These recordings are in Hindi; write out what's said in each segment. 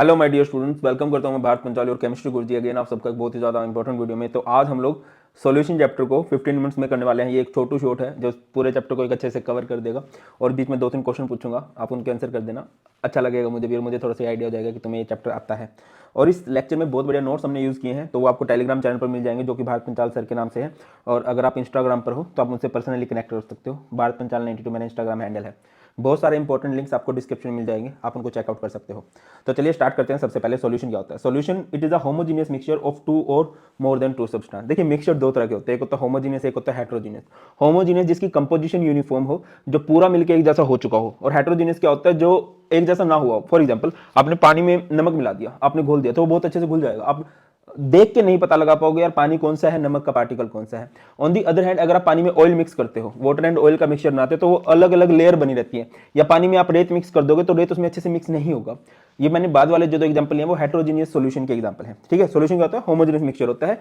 Hello my dear students, welcome करता हूं मैं भारत पंचाली और केमिस्ट्री गुरुजी अगेन आप सबका एक बहुत ही ज़्यादा इंपॉर्टेंट वीडियो में। तो आज हम लोग सॉल्यूशन चैप्टर को 15 मिनट्स में करने वाले हैं। ये एक छोटू शॉर्ट है जो पूरे चैप्टर को एक अच्छे से कवर कर देगा और बीच में 2-3 क्वेश्चन पूछूंगा, आप उनके आंसर कर देना। अच्छा लगेगा मुझे भी और मुझे थोड़ा सा आइडिया हो जाएगा कि तुम्हें ये चैप्टर आता है। और इस लेक्चर में बहुत बढ़िया नोट्स हमने यूज़ किए हैं, तो वो आपको टेलीग्राम चैनल पर मिल जाएंगे जो कि भारत पंचाल सर के नाम से है। और अगर आप इंस्टाग्राम पर हो तो आप मुझसे पर्सनली कनेक्ट कर सकते हो। भारत पंचाल 92 मेरा इंस्टाग्राम हैंडल है। बहुत सारे इंपॉर्टेंट लिंक्स आपको डिस्क्रिप्शन में मिल जाएंगे, आप उनको चेकआउट कर सकते हो। तो चलिए स्टार्ट करते हैं। सबसे पहले सॉल्यूशन क्या होता है। Solution it is a homogeneous mixture of two और मोर देन टू सब्सटेंस। देखिए मिक्सचर दो तरह के होते हैं, एक होता है होमोजीनियस, एक होता है हेट्रोजीनियस। होमोजीनियस जिसकी कंपोजिशन यूनिफॉर्म हो, जो पूरा मिलकर एक जैसा हो चुका हो। और हेट्रोजीनियस क्या होता है, जो एक जैसा ना हुआ हो। फॉर एग्जाम्पल आपने पानी में नमक मिला दिया, आपने घोल दिया तो वो बहुत अच्छे से घुल जाएगा, आप देख के नहीं पता लगा पाओगे यार पानी कौन सा है, नमक का पार्टिकल कौन सा है। ऑन दी अदर हैंड अगर आप पानी में ऑयल मिक्स करते हो, वाटर एंड ऑयल का मिक्सचर बनाते हो, तो वो अलग अलग लेयर बनी रहती है। या पानी में आप रेत मिक्स कर दोगे तो रेत उसमें अच्छे से मिक्स नहीं होगा। ये मैंने बाद वाले जो दो एग्जांपल लिए वो हेट्रोजीनियस सॉल्यूशन के एग्जांपल है। ठीक है, सॉल्यूशन क्या होता है, होमोजीनियस मिक्सचर होता है,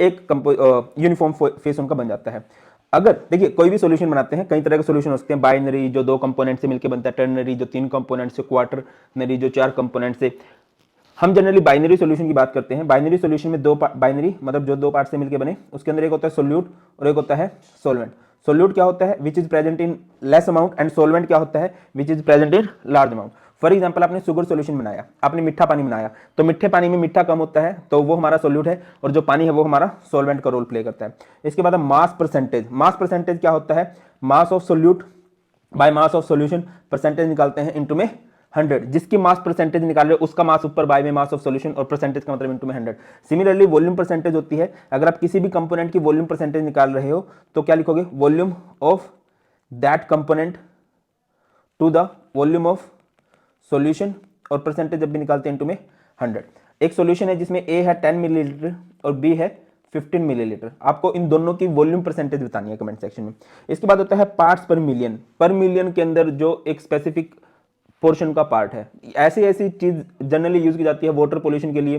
एक यूनिफॉर्म फेस उनका बन जाता है। अगर देखिए कोई भी सॉल्यूशन बनाते हैं, कई तरह के सॉल्यूशन हो सकते हैं। बाइनरी जो दो कंपोनेंट से मिलकर बनता है, टर्नरी जो तीन कंपोनेंट से, क्वार्टरनरी जो चार कंपोनेंट से। हम जनरली बाइनरी सॉल्यूशन की बात करते हैं। बाइनरी सॉल्यूशन में दो बाइनरी मतलब जो दो पार्ट से मिलकर बने, उसके अंदर एक होता है सोल्यूट और एक होता है सॉल्वेंट। सोल्यूट क्या होता है, which is present in less amount, and solvent क्या होता है, which is present in large amount. For example आपने शुगर सॉल्यूशन बनाया, आपने मीठा पानी बनाया, तो मीठे पानी में मीठा कम होता है तो वो हमारा सोल्यूट है, और जो पानी है वो हमारा सॉल्वेंट का रोल प्ले करता है। इसके बाद मास परसेंटेज। मास परसेंटेज क्या होता है, मास of solute by mass of solution, percentage निकालते हैं इनटू में 100। जिसकी मास परसेंटेज निकाल रहे हो उसका मास ऊपर बाय में मास ऑफ सॉल्यूशन, और परसेंटेज का मतलब इनटू में 100। सिमिलरली वॉल्यूम परसेंटेज होती है, अगर आप किसी भी कंपोनेंट की वॉल्यूम परसेंटेज निकाल रहे हो तो क्या लिखोगे, volume of that component to the volume of solution, और परसेंटेज जब भी निकालते हैं इनटू में 100। एक सॉल्यूशन है जिसमें ए है 10 मिलीलीटर और बी है 15 मिलीलीटर। आपको इन दोनों की वॉल्यूम परसेंटेज बतानी है कमेंट सेक्शन में। इसके बाद होता है पार्ट्स पर मिलियन। पर मिलियन के अंदर जो एक स्पेसिफिक पोर्शन का पार्ट है, ऐसी ऐसी चीज जनरली यूज की जाती है वाटर पोल्यूशन के लिए,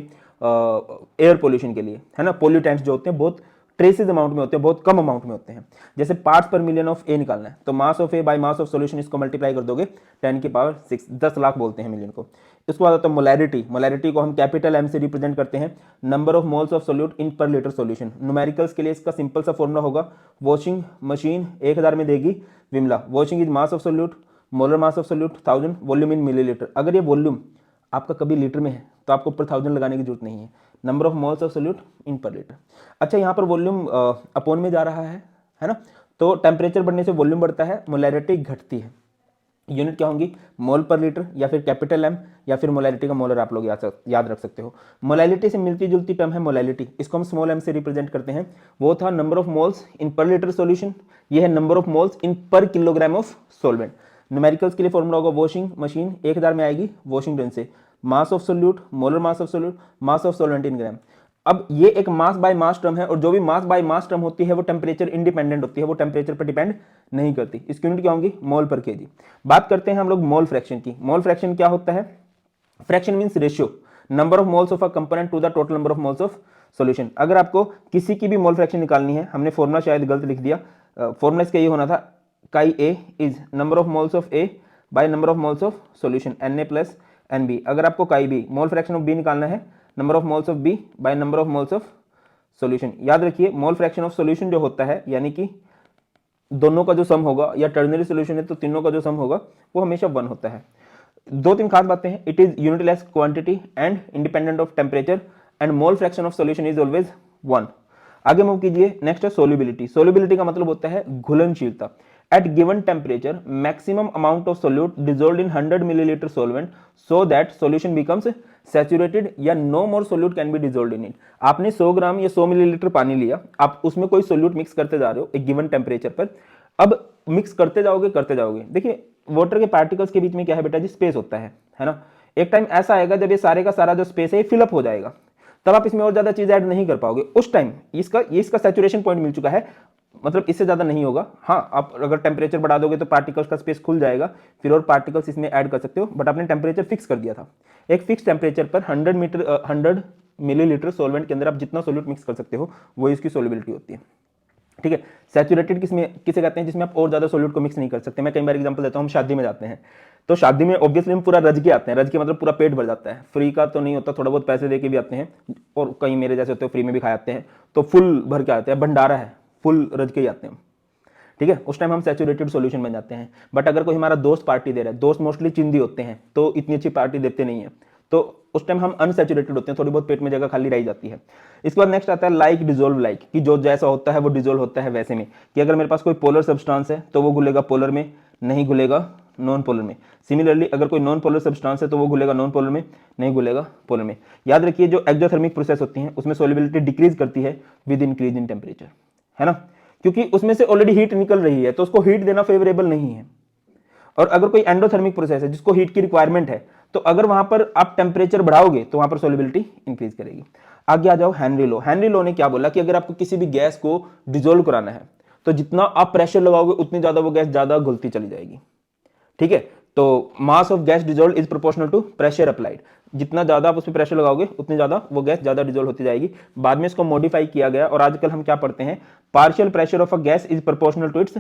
एयर पोल्यूशन के लिए, है ना। पोल्यूटेंट्स जो होते हैं बहुत ट्रेसेस अमाउंट में होते हैं, बहुत कम अमाउंट में होते हैं। जैसे पार्ट्स पर मिलियन ऑफ ए निकालना है तो mass of A by mass of solution, इसको मल्टीप्लाई कर दोगे 10 की पावर 6, 10 लाख बोलते हैं मिलियन को। इसके बाद होता है मोलैरिटी। मोलैरिटी को हम कैपिटल एम से रिप्रेजेंट करते हैं, number of moles of solute इन पर लीटर सॉल्यूशन। न्यूमेरिकल्स के लिए इसका सिंपल सा फॉर्मूला होगा, वॉशिंग मशीन 1000 में देगी विमला, washing is mass of solute, molar mass of solute 1000, volume in millilitre. अगर ये वॉल्यूम आपका कभी लीटर में है तो आपको ऊपर 1000 लगाने की जरूरत नहीं है। Number of moles of solute इन पर लीटर। अच्छा, यहाँ पर वॉल्यूम अपॉन में जा रहा है ना। तो टेम्परेचर बढ़ने से वॉल्यूम बढ़ता है, मोलैरिटी घटती है। यूनिट क्या होंगी, मोल पर लीटर या फिर कैपिटल एम, या फिर मोलैरिटी का मोलर आप लोग याद रख सकते हो। मोलैलिटी से मिलती जुलती टर्म है मोलैलिटी, इसको हम स्मॉल एम से रिप्रेजेंट करते हैं। वो था नंबर ऑफ मोल्स इन पर लीटर सॉल्यूशन, ये है नंबर ऑफ मोल्स इन पर किलोग्राम ऑफ सॉल्वेंट। न्यूमेरिकल्स के लिए फॉर्मूला होगा, वॉशिंग मशीन 1000 में आएगी वॉशिंग डन से, mass of solute, molar mass of solute, mass of solvent in gram. अब ये एक मास बाय मास टर्म है, और जो भी मास बाय मास टर्म होती है वो टेम्परेचर इंडिपेंडेंट होती है, वो टेम्परेचर पर डिपेंड नहीं करती। इसकी यूनिट क्या होंगी, मोल पर केजी। बात करते हैं हम लोग मोल फ्रैक्शन की। मोल फ्रैक्शन क्या होता है, fraction means ratio, number of moles of a component to the total number of moles of solution. अगर आपको किसी की भी मोल फ्रैक्शन निकालनी है, हमने फॉर्मूला शायद गलत लिख दिया, फॉर्मूला इसका ये होना था, chi A is number of moles of A by number of moles of solution, n A plus n B. अगर आपको chi B mole fraction of B निकालना है, number of moles of B by number of moles of solution. याद रखिए मोल फ्रैक्शन ऑफ सॉल्यूशन जो होता है, यानी कि दोनों का जो सम होगा, या टर्नरी सॉल्यूशन है तो तीनों का जो सम होगा वो हमेशा 1 होता है। 2-3 खास बातें हैं, it is unitless quantity and independent of temperature, and mole fraction of solution is always 1। आगे मूव कीजिए, नेक्स्ट है सोल्यूबिलिटी। सोल्यूबिलिटी का मतलब होता है घुलनशीलता। At given temperature maximum amount of solute dissolved in 100 millilitre solvent so that solution becomes saturated, या no more solute can be dissolved in it. आपने 100 ग्राम या 100 मिलीलीटर पानी लिया, आप उसमें कोई सोल्यूट मिक्स करते जा रहे हो एक गिवन टेम्परेचर पर। अब मिक्स करते जाओगे। देखिए वाटर के पार्टिकल्स के बीच में क्या है बेटा जी, स्पेस होता है ना। एक टाइम ऐसा आएगा जब ये सारे का सारा जो स्पेस है फिलअप हो जाएगा, तब आप इसमें और ज्यादा चीज ऐड नहीं कर पाओगे। उस टाइम इसका सैचुरेशन पॉइंट मिल चुका है, मतलब इससे ज्यादा नहीं होगा। हाँ, आप अगर टेम्परेचर बढ़ा दोगे तो पार्टिकल्स का स्पेस खुल जाएगा, फिर और पार्टिकल्स इसमें ऐड कर सकते हो, बट आपने टेम्परेचर फिक्स कर दिया था। एक फिक्स टेम्परेचर पर 100 मिलीलीटर सॉल्वेंट के अंदर आप जितना सोल्यूट मिक्स कर सकते हो वो इसकी सोल्युबिलिटी होती है। ठीक है। सैचुरेटेड किसे कहते हैं, जिसमें आप और ज्यादा सोल्यूट को मिक्स नहीं कर सकते। मैं कई बार एग्जांपल देता हूँ, हम शादी में जाते हैं तो शादी में ऑब्वियसली हम पूरा रज के आते हैं, रज के मतलब पूरा पेट भर जाता है, फ्री का तो नहीं होता, थोड़ा बहुत पैसे दे के भी आते हैं, और कई मेरे जैसे होते हैं फ्री में भी खा आते हैं, तो फुल भर के आते हैं, भंडारा है, फुल रज के ही आते हैं, ठीक है। उस टाइम हम सैचुरेटेड सॉल्यूशन बन जाते हैं। बट अगर कोई हमारा दोस्त पार्टी दे रहा है, दोस्त मोस्टली चिंदी होते हैं तो इतनी अच्छी पार्टी देते नहीं है, तो उस टाइम हम अनसैचुरेटेड होते हैं, थोड़ी बहुत पेट में जगह खाली रह जाती है। इसके बाद नेक्स्ट आता है लाइक डिजोल्व लाइक, कि जो जैसा होता है वो डिजोल्व होता है वैसे में, कि अगर मेरे पास कोई पोलर सब्सटेंस है तो वो घुलेगा पोलर में, नहीं घुलेगा नॉन पोलर में। सिमिलरली अगर कोई नॉन पोलर सब्सटेंस है तो वो घुलेगा नॉन पोलर में, नहीं घुलेगा पोलर में। याद रखिए जो एक्सोथर्मिक प्रोसेस होती है उसमें सॉल्युबिलिटी डिक्रीज करती है विद इंक्रीज इन टेम्परेचर, है ना, क्योंकि उसमें से ऑलरेडी हीट निकल रही है तो उसको हीट देना फेवरेबल नहीं है। और अगर कोई एंडोथर्मिक प्रोसेस है जिसको हीट की रिक्वायरमेंट है, तो अगर वहां पर आप टेम्परेचर बढ़ाओगे तो वहां पर सॉल्युबिलिटी इंक्रीज करेगी। आगे आ जाओ हेनरी लॉ। हेनरी लॉ ने क्या बोला कि अगर आपको किसी भी गैस को डिजोल्व कराना है तो जितना आप प्रेशर लगाओगे उतनी ज्यादा वो गैस ज्यादा घुलती चली जाएगी, ठीक है। तो mass of gas dissolve is proportional to pressure applied, जितना ज्यादा आप उस पर प्रेशर लगाओगे उतनी ज्यादा वो गैस ज्यादा डिजोल्व होती जाएगी। बाद में इसको मॉडिफाई किया गया और आजकल हम क्या पढ़ते हैं, partial pressure of a gas is proportional to its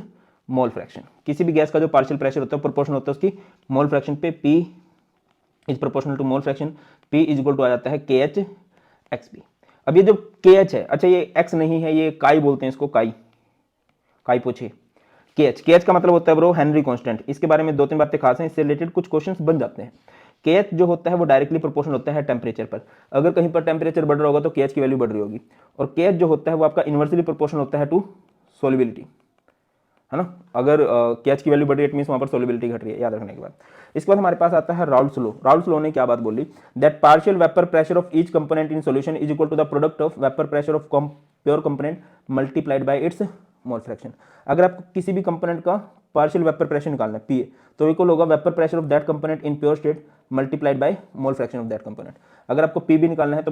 mole fraction. किसी भी गैस का जो पार्शियल प्रेशर होता है प्रोपोर्शनल होता है उसकी मोल फ्रैक्शन पे, P is proportional to mole fraction, P is equal to आ जाता है KH XP। अब ये जो KH है, अच्छा ये X नहीं है, ये काई बोलते हैं इसको, काई, काई पूछिए। KH का मतलब होता है ब्रो हेनरी कांस्टेंट। इसके बारे में दो तीन बातें खास हैं, इससे रिलेटेड कुछ क्वेश्चंस बन जाते हैं। KH जो होता है वो डायरेक्टली प्रोपोर्शनल होता है टेम्परेचर पर, अगर कहीं पर टेम्परेचर बढ़ रहा होगा तो KH की वैल्यू बढ़ रही होगी। और KH जो होता है वो आपका इनवर्सली प्रोपोर्शनल होता है टू सोल्युबिलिटी, है ना। अगर KH की वैल्यू बढ़ रही है इट मींस वहां पर सोल्युबिलिटी घट रही है, याद रखने के बाद। इसके बाद हमारे पास आता है राउल्स लॉ। राउल्स लॉ ने क्या बात बोली, that partial vapour pressure of each component in solution is equal to the product of vapour pressure of pure component multiplied by its mole fraction. अगर आपको किसी भी कंपोनेंट का पार्शियल वेपर प्रेशर निकालना है PA, तो इक्वल होगा vapour pressure of that component in pure state multiplied by mole fraction of that component. अगर आपको PB निकालना है तो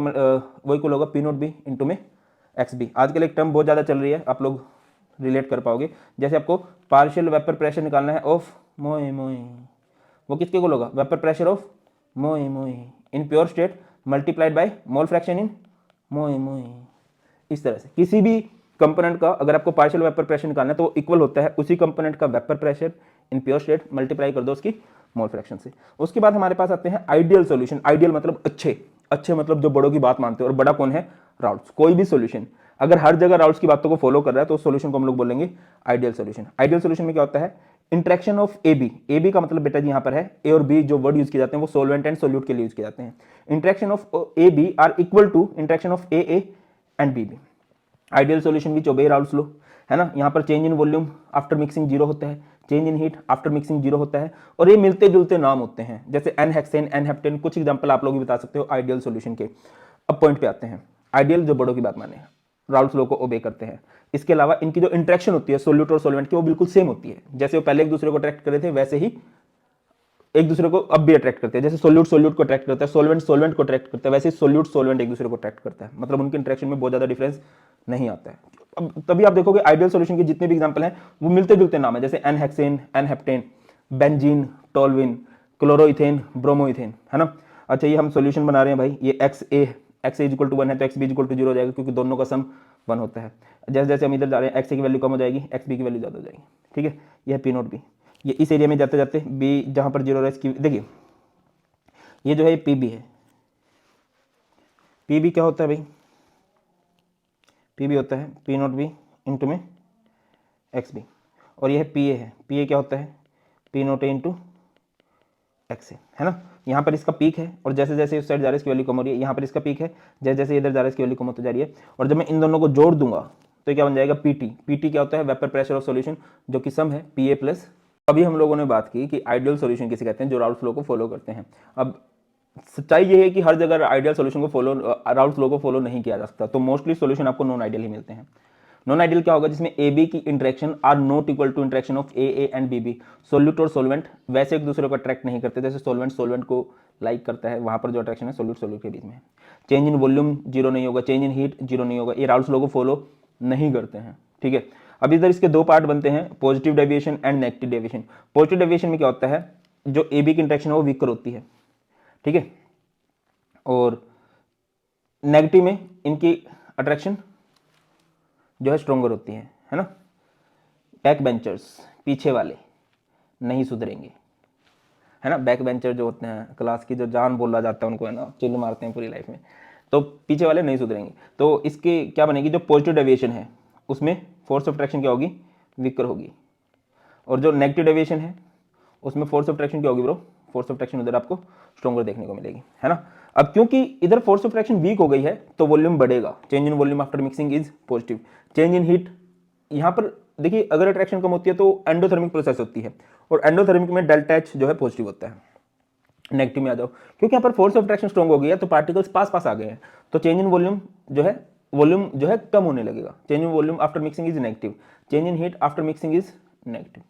वो इक्वल होगा P0B इंटू में XB। आजकल एक टर्म बहुत ज्यादा चल रही है, आप लोग रिलेट कर पाओगे, जैसे आपको पार्शियल वेपर प्रेशर निकालना है ऑफ मोए मोए, वो किसके इक्वल होगा, वेपर प्रेशर ऑफ मोए मोए in pure state multiplied by mole fraction in मोए मोए। इस तरह से किसी भी कंपोनेंट का अगर आपको पार्शियल वेपर प्रेशर निकालना है तो वो इक्वल होता है उसी कंपोनेंट का vapour pressure in pure state multiply कर दो उसकी मोल फ्रैक्शन से। उसके बाद हमारे पास आते हैं आइडियल सॉल्यूशन। आइडियल मतलब अच्छे, अच्छे मतलब जो बड़ों की बात मानते हैं, और बड़ा कौन है, राउल्स। कोई भी सॉल्यूशन अगर हर जगह राउल्स की बातों को फॉलो कर रहा है तो उस सॉल्यूशन को हम लोग बोलेंगे आइडियल सॉल्यूशन। आइडियल सॉल्यूशन में क्या होता है, इंट्रैक्शन ऑफ AB का मतलब बेटा जी यहाँ पर है A और B जो वर्ड यूज किए जाते हैं वो सोलवेंट एंड सोल्यूट के लिए यूज किए जाते हैं। Interaction of AB are equal to interaction of AA and BB। Ideal solution which obey Raoult's law, है ना। यहाँ पर change in volume after mixing zero होता है, change in heat after mixing zero होता है, और ये मिलते जुलते नाम होते हैं, जैसे एन हेक्सेन, एन हेप्टेन, कुछ एग्जांपल आप लोग भी बता सकते हो आइडियल सॉल्यूशन के। अब पॉइंट पे आते हैं, आइडियल जो बड़ों की बात माने राउल्स लॉ को ओबे करते हैं। इसके अलावा इनकी जो इंट्रैक्शन होती है सोल्यूट और सोलवेंट की वो बिल्कुल सेम होती है, जैसे वो पहले एक दूसरे को अट्रैक्ट कर रहे थे वैसे ही एक दूसरे को अब भी अट्रैक्ट करते हैं। जैसे सोल्यूट सोल्यूट को अट्रैक्ट करता है, सोलवेंट सोलवेंट को अट्रैक्ट करता है, वैसे ही सोल्यूट सोलवेंट एक दूसरे को अट्रैक्ट करता है, मतलब उनके इंट्रैक्शन में बहुत ज्यादा डिफरेंस नहीं आता है। अब तभी आप देखोगे आइडियल सॉल्यूशन के जितने भी एग्जांपल हैं वो मिलते जुलते नाम है, जैसे n hexane, n heptane, benzene, toluene, chloroethane, bromoethane, है ना। अच्छा ये हम सॉल्यूशन बना रहे हैं भाई, ये एक्स ए इक्वल टू 1 है तो एक्स बी इक्वल टू 0 हो जाएगा, क्योंकि दोनों का सम 1 होता है। जैसे जैसे हम इधर जा रहे हैं एक्स ए की वैल्यू कम हो जाएगी, एक्स बी की वैल्यू ज़्यादा हो जाएगी, ठीक है। यह P0B, ये इस एरिया में जाते जाते बी जहाँ पर 0 है इसकी देखिए, ये जो है PB है। PB क्या होता है भाई, PB होता है P0B इंटू में XB, और यह PA है, PA क्या होता है P0A इंटू XA, है ना। यहाँ पर इसका पीक है और जैसे जैसे इस साइड जा रहा है इसकी वैल्यू कम हो रही है, यहाँ पर इसका पीक है, जैसे जैसे इधर जा रहा है इसकी वैल्यू कम होती जा रही है। और जब मैं इन दोनों को जोड़ दूंगा तो क्या बन जाएगा PT। PT क्या होता है, वेपर प्रेशर ऑफ सॉल्यूशन, जो कि सम है PA प्लस। अभी हम लोगों ने बात की कि आइडियल सॉल्यूशन किसे कहते हैं, जो राउल्स लॉ को फॉलो करते हैं। अब सच्चाई ये है कि हर जगह आइडियल सॉल्यूशन को फॉलो, राउल्स लॉ को फॉलो नहीं किया जा सकता, तो मोस्टली सॉल्यूशन आपको नॉन आइडियल ही मिलते हैं। नॉन आइडियल क्या होगा, जिसमें AB की interaction are not equal to interaction of AA and BB। Solute और सोलवेंट वैसे एक दूसरे को अट्रैक्ट नहीं करते, जैसे सोलवेंट सोलवेंट को लाइक करता है, वहां पर जो अट्रैक्शन है सोल्यूट सोल्यूट के बीच में। चेंज इन वॉल्यूम जीरो नहीं होगा, चेंज इन हीट जीरो नहीं होगा, ये राउल्स लॉ को फॉलो नहीं करते हैं, ठीक है। अब इधर इसके दो पार्ट बनते हैं, positive deviation and negative deviation. Positive deviation में क्या होता है, जो AB की इंटरेक्शन है वो वीकर होती है, ठीक है, और नेगेटिव में इनकी अट्रैक्शन जो है स्ट्रॉन्गर होती है है ना। बैक बेंचर्स, पीछे वाले नहीं सुधरेंगे, है ना। बैक बेंचर जो होते हैं, क्लास की जो जान बोला जाता है उनको, है ना, चिल्ल मारते हैं पूरी लाइफ में, तो पीछे वाले नहीं सुधरेंगे। तो इसकी क्या बनेगी, जो पॉजिटिव डेविएशन है उसमें फोर्स ऑफ अट्रैक्शन क्या होगी, वीकर होगी, और जो नेगेटिव डेविएशन है उसमें फोर्स ऑफ अट्रैक्शन क्या होगी ब्रो, फोर्स ऑफ अट्रैक्शन उधर आपको स्ट्रॉन्गर देखने को मिलेगी, है ना। अब क्योंकि इधर फोर्स ऑफ अट्रैक्शन वीक हो गई है तो वॉल्यूम बढ़ेगा, change in volume after mixing is positive. Change in heat, यहाँ पर देखिए अगर अट्रैक्शन कम होती है तो एंडोथर्मिक प्रोसेस होती है, और एंडोथर्मिक में डेल्टा एच जो है पॉजिटिव होता है। नेगेटिव में आ जाओ, क्योंकि यहाँ पर फोर्स ऑफ अट्रैक्शन स्ट्रॉन्ग हो गई है तो पार्टिकल्स पास पास आ गए हैं, तो चेंज इन वॉल्यूम जो है कम होने लगेगा। Change in volume after mixing is negative, change in heat after mixing is negative,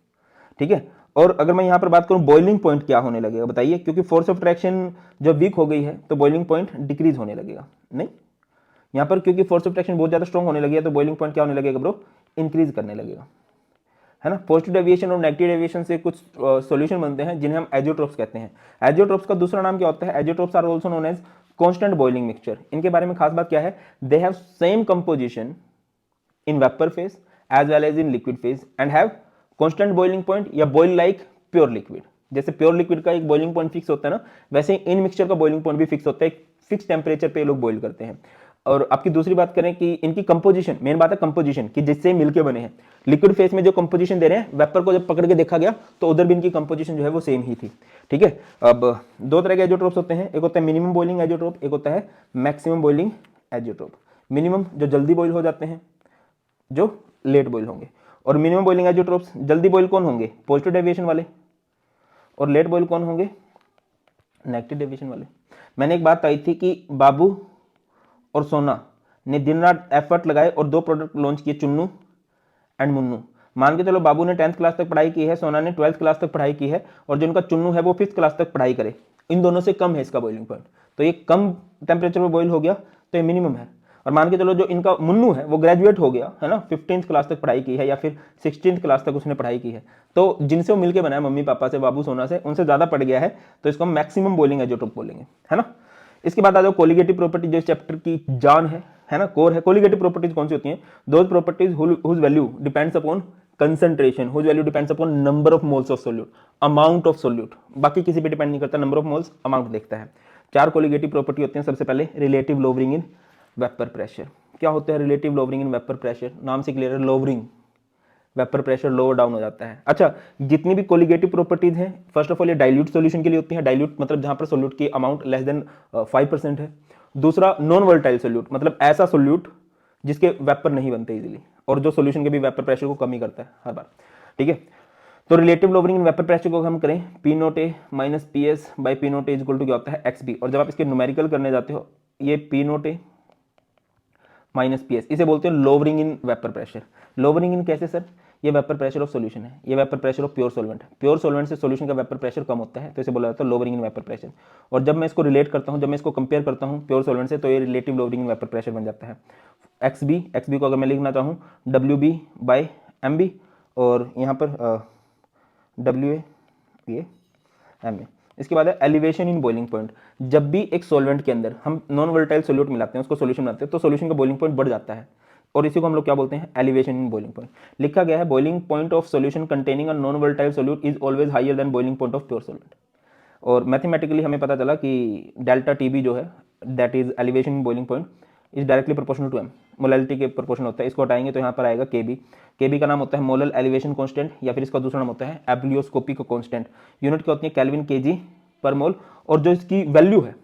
ठीक है। और अगर मैं यहाँ पर बात करूँ बॉइलिंग पॉइंट क्या होने लगेगा बताइए, क्योंकि फोर्स ऑफ अट्रैक्शन जब वीक हो गई है तो बॉइलिंग पॉइंट डिक्रीज होने लगेगा, नहीं यहाँ पर क्योंकि फोर्स ऑफ अट्रैक्शन बहुत ज़्यादा स्ट्रॉन्ग होने लगी है तो बॉइलिंग पॉइंट क्या होने लगेगा ब्रो, इंक्रीज करने लगेगा, है ना। पॉजिटिव डेविएशन और नेगेटिव डेविएशन से कुछ सॉल्यूशन बनते हैं जिन्हें हम एजियोट्रोप्स कहते हैं। एजियोट्रोप्स का दूसरा नाम क्या होता है, azeotropes are also known as constant boiling mixture. इनके बारे में खास बात क्या है, they have same composition in vapour phase as well as in liquid phase and have constant boiling point या बॉइल लाइक प्योर लिक्विड। जैसे प्योर लिक्विड का एक बॉइलिंग पॉइंट फिक्स होता है ना, वैसे इन मिक्सचर का बॉइलिंग पॉइंट भी फिक्स होता है, एक फिक्स टेम्परेचर पे लोग बॉइल करते हैं। और आपकी दूसरी बात करें कि इनकी कंपोजिशन, मेन बात है कंपोजिशन कि जिससे मिलके बने हैं। लिक्विड फेज में जो कंपोजिशन दे रहे हैं, वेपर को जब पकड़ के देखा गया तो उधर भी इनकी कंपोजिशन जो है वो सेम ही थी, ठीक है। अब दो तरह के एजियोट्रोप्स होते हैं, एक होता है मिनिमम बॉइलिंग एजियोट्रोप, एक होता है मैक्सिमम बॉइलिंग एजियोट्रोप। मिनिमम जो जल्दी बॉइल हो जाते हैं, जो लेट बॉइल होंगे, और मिनिमम बॉइलिंग एजियोट्रोप्स जल्दी बॉइल कौन होंगे, पॉजिटिव डेविएशन वाले, और लेट बॉइल कौन होंगे, नेगेटिव डेविएशन वाले। मैंने एक बात आई थी कि बाबू और सोना ने दिन रात एफर्ट लगाए और दो प्रोडक्ट लॉन्च किए, चुन्नू एंड मुन्नू। मान के चलो बाबू ने 10th क्लास तक पढ़ाई की है, सोना ने 12th क्लास तक पढ़ाई की है, और जो उनका चुन्नू है वो 5th क्लास तक पढ़ाई करे, इन दोनों से कम है इसका बॉइलिंग पॉइंट, तो ये कम टेम्परेचर पर बॉइल हो गया तो ये मिनिमम है। और मान के चलो जो इनका मुन्नू है वो ग्रेजुएट हो गया है ना, 15th क्लास तक पढ़ाई की है या फिर 16th क्लास तक उसने पढ़ाई की है, तो जिनसे वो मिलकर बनाया मम्मी पापा से, बाबू सोना से, उनसे ज्यादा पढ़ गया है, तो इसको हम मैक्सिमम बॉइलिंग एजियोट्रोप बोलेंगे, है ना। इसके बाद आ जाओ कोलिगेटिव प्रॉपर्टी, जो इस चैप्टर की जान है ना, कोर है। कोलिगेटिव प्रॉपर्टीज कौन सी होती हैं, those properties whose value depends upon concentration, whose value depends upon number of moles of solute, amount of solute, बाकी किसी पे डिपेंड नहीं करता, नंबर ऑफ मोल्स अमाउंट देखता है। चार कोलिगेटिव प्रॉपर्टी होती हैं, सबसे पहले relative lowering in vapour pressure. क्या होता है relative lowering in vapour pressure, नाम से क्लियर है, lowering, vapour pressure lower down हो जाता है। अच्छा, जितनी भी कोलिगेटिव प्रॉपर्टीज हैं, फर्स्ट ऑफ ऑल ये डाइल्यूट सॉल्यूशन के लिए होती है, डाइल्यूट मतलब जहां पर सोल्यूट की अमाउंट लेस देन 5% है। दूसरा नॉन वोलेटाइल सोल्यूट, मतलब ऐसा सोल्यूट जिसके वेपर नहीं बनते इजीली, और जो सोल्यूशन के भी वेपर प्रेशर को कमी करता है हर बार, ठीक है। तो relative lowering in vapour pressure को हम करें P note A minus P S by P note A equal to क्या होता है एक्स बी, और जब आप इसके न्यूमेरिकल करने जाते हो, ये P note A minus P S, इसे बोलते हैं lowering in vapour pressure. Lowering in कैसे सर, ये वेपर प्रेशर ऑफ सॉल्यूशन है, ये vapour pressure of pure solvent, pure solvent से सॉल्यूशन का वेपर प्रेशर कम होता है, तो इसे बोला जाता है लोवरिंग इन वेपर प्रेशर। और जब मैं इसको रिलेट करता हूं, जब मैं इसको कंपेयर करता हूं प्योर सॉल्वेंट से, तो ये relative lowering in vapour pressure बन जाता है। एक्स बी को अगर मैं लिखना चाहूँ W B by M B, और यहाँ पर डब्ल्यू ए ये एम ए। इसके बाद है एलिवेशन इन बॉइलिंग पॉइंट, जब भी एक सॉल्वेंट के अंदर हम नॉन वोलेटाइल सोल्यूट मिलाते हैं, उसको सॉल्यूशन बनाते हैं, तो सॉल्यूशन का बॉइलिंग पॉइंट बढ़ जाता है, और इसी को हम लोग क्या बोलते हैं, एलिवेशन इन बॉइलिंग पॉइंट। लिखा गया है boiling point of solution containing a non volatile solute is always higher than boiling point of pure solvent. और मैथमेटिकली हमें पता चला कि डेल्टा टी बी जो है, that is elevation in boiling point, is directly proportional to M, molality के प्रोपोर्शन होता है। इसको हटाएंगे तो यहाँ पर आएगा के बी, के बी का नाम होता है मोलल एलिवेशन कांस्टेंट, या फिर इसका दूसरा नाम होता है एब्लियोस्कोपिक कांस्टेंट। यूनिट क्या होती है, केल्विन केजी पर मोल, और जो इसकी वैल्यू है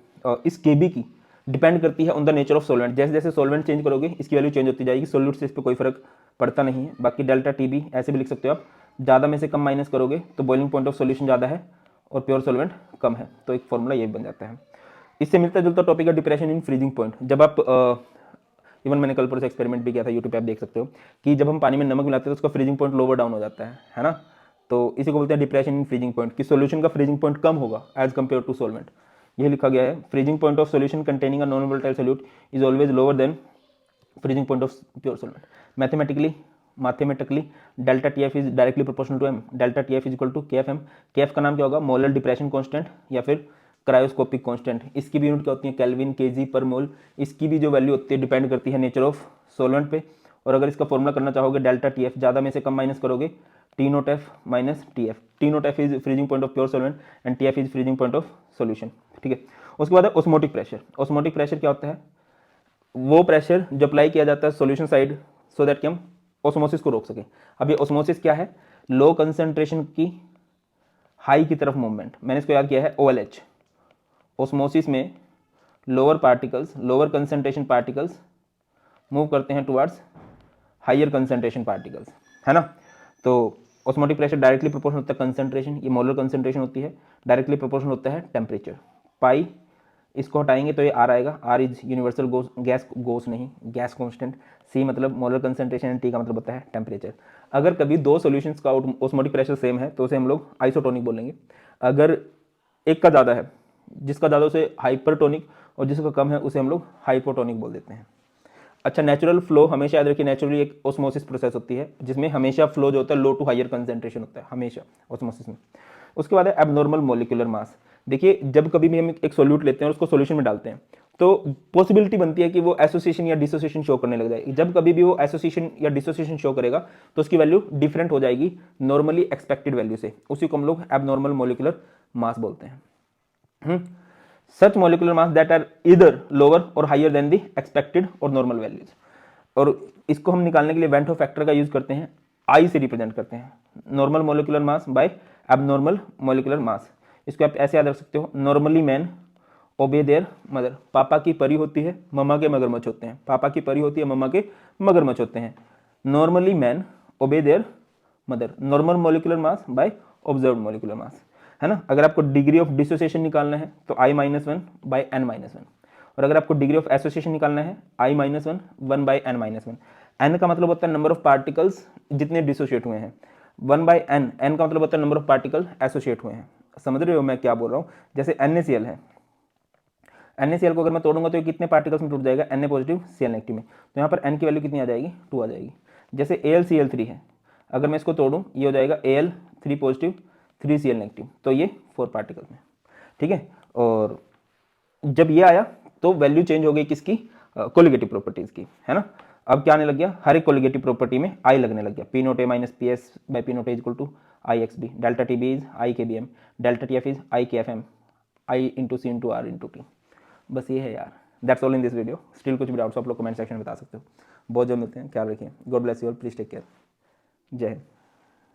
इस के बी की डिपेंड करती है on the nature of solvent. जैसे जैसे सॉल्वेंट चेंज करोगे इसकी वैल्यू चेंज होती जाएगी, सॉल्यूट से इस पर कोई फर्क पड़ता नहीं है। बाकी डेल्टा टी बी ऐसे भी लिख सकते हो आप, ज़्यादा में से कम माइनस करोगे तो बॉइलिंग पॉइंट ऑफ सॉल्यूशन ज़्यादा है और प्योर सॉल्वेंट कम है, तो एक फॉर्मूला ये बन जाता है। इससे मिलता जुलता टॉपिक है डिप्रेशन इन फ्रीजिंग पॉइंट। जब आप इवन मैंने कल पर एक्सपेरिमेंट भी किया था, यूट्यूब पे आप देख सकते हो कि जब हम पानी में नमक मिलाते हैं तो उसका फ्रीजिंग पॉइंट लोअर डाउन हो जाता है ना। तो इसी को बोलते हैं डिप्रेशन इन फ्रीजिंग पॉइंट, कि सॉल्यूशन का फ्रीजिंग पॉइंट कम होगा एज कम्पेयर टू सॉल्वेंट। ये लिखा गया है, freezing point of solution containing a non volatile solute is always lower than freezing point of pure solvent. Mathematically delta T F is directly proportional to M, delta T F is equal to K F M. K F का नाम क्या होगा, मोलर डिप्रेशन कांस्टेंट या फिर क्रायोस्कोपिक कांस्टेंट। इसकी भी यूनिट क्या होती है, केल्विन केजी पर मोल। इसकी भी जो वैल्यू होती है डिपेंड करती है नेचर ऑफ सॉल्वेंट पे, और अगर इसका फॉर्मूला करना चाहोगे डेल्टा टी एफ, ज़्यादा में से कम माइनस करोगे T note F minus T F. T note F is freezing point of pure solvent and T F is freezing point of solution. ठीक है, उसके बाद है ऑस्मोटिक प्रेशर। ऑस्मोटिक प्रेशर क्या होता है? वो प्रेशर जो अप्लाई किया जाता है सॉल्यूशन साइड सो दैट कि हम ऑस्मोसिस को रोक सकें। अब ये ऑस्मोसिस क्या है? लो कंसंट्रेशन की हाई की तरफ मूवमेंट। मैंने इसको याद किया है OLH। ऑस्मोसिस में lower particles, lower concentration particles move करते हैं टुवर्ड्स हायर कंसंट्रेशन पार्टिकल्स, है ना। तो ऑस्मोटिक प्रेशर डायरेक्टली प्रोपोर्शनल होता है कंसंट्रेशन, ये मोलर कंसंट्रेशन होती है, डायरेक्टली प्रोपोर्शनल होता है टेम्परेचर। पाई इसको हटाएंगे तो ये आर आएगा, are is universal gas goes नहीं, गैस कांस्टेंट। सी मतलब मोलर कंसंट्रेशन एंड टी का मतलब होता है टेम्परेचर। अगर कभी दो सॉल्यूशंस का ऑस्मोटिक प्रेशर सेम है तो उसे हम लोग आइसोटोनिक बोलेंगे। अगर एक का ज़्यादा है, जिसका ज़्यादा उसे हाइपरटोनिक और जिसका कम है उसे हम लोग हाइपोटोनिक बोल देते हैं। अच्छा, नेचुरल फ्लो हमेशा याद रखिए, नेचुरली एक ऑस्मोसिस प्रोसेस होती है जिसमें हमेशा फ्लो जो होता है लो टू हायर कंसंट्रेशन होता है हमेशा ऑस्मोसिस में। उसके बाद है एबनॉर्मल मॉलिक्यूलर मास। देखिए, जब कभी भी हम एक सोल्यूट लेते हैं और उसको सोल्यूशन में डालते हैं तो पॉसिबिलिटी बनती है कि वो एसोसिएशन या डिसोसिएशन शो करने लग जाएगी। जब कभी भी वो एसोसिएशन या डिसोसिएशन शो करेगा तो उसकी वैल्यू डिफरेंट हो जाएगी नॉर्मली एक्सपेक्टेड वैल्यू से, उसी को हम लोग एबनॉर्मल मॉलिक्यूलर मास बोलते हैं। सच मॉलिक्यूलर मास दैट आर इधर लोअर और हायर देन द एक्सपेक्टेड और नॉर्मल वैल्यूज। और इसको हम निकालने के लिए वेंट फैक्टर का यूज करते हैं, आई से रिप्रेजेंट करते हैं normal molecular mass by abnormal molecular mass. इसको आप ऐसे याद रख सकते हो, नॉर्मली मैन ओबे देयर मदर। पापा की परी होती है, मम्मा के मगरमच्छ होते हैं। पापा की परी होती है, मम्मा के मगरमच्छ होते हैं। नॉर्मली मैन ओबे there mother, normal molecular mass by observed molecular mass, है ना। अगर आपको डिग्री ऑफ डिसोसिएशन निकालना है तो I-1 बाय N-1, और अगर आपको डिग्री ऑफ एसोसिएशन निकालना है I-1 1 बाय N-1। N का मतलब होता है नंबर ऑफ पार्टिकल्स जितने डिसोशिएट हुए हैं, 1 बाय N, N का मतलब होता है नंबर ऑफ पार्टिकल एसोसिएट हुए हैं। समझ रहे हो मैं क्या बोल रहा हूँ? जैसे NaCl है, NaCl को अगर मैं तोड़ूंगा तो ये कितने पार्टिकल्स में टूट जाएगा? Na पॉजिटिव Cl नेगेटिव में। तो यहाँ पर N की वैल्यू कितनी आ जाएगी? 2 आ जाएगी। जैसे AlCl3 है, अगर मैं इसको तोड़ूं ये हो जाएगा Al3 पॉजिटिव 3Cl नेगेटिव, तो ये 4 पार्टिकल में, ठीक है। और जब ये आया तो वैल्यू चेंज हो गई किसकी? कोलिगेटिव प्रॉपर्टीज की, है ना। अब क्या आने लग गया? हर एक कोलिगेटिव प्रॉपर्टी में आई लगने लग गया। P nought A minus P S by P nought A equal to IXB, delta T B is IKBM, delta T F is IKFM, I into C into R into T. बस ये है यार, that's all in this video. Still कुछ भी डाउट्स आप लोग कमेंट सेक्शन में बता सकते हो। बहुत जल्द मिलते हैं, ख्याल रखिए। God bless you all, please take care. जय हिंद।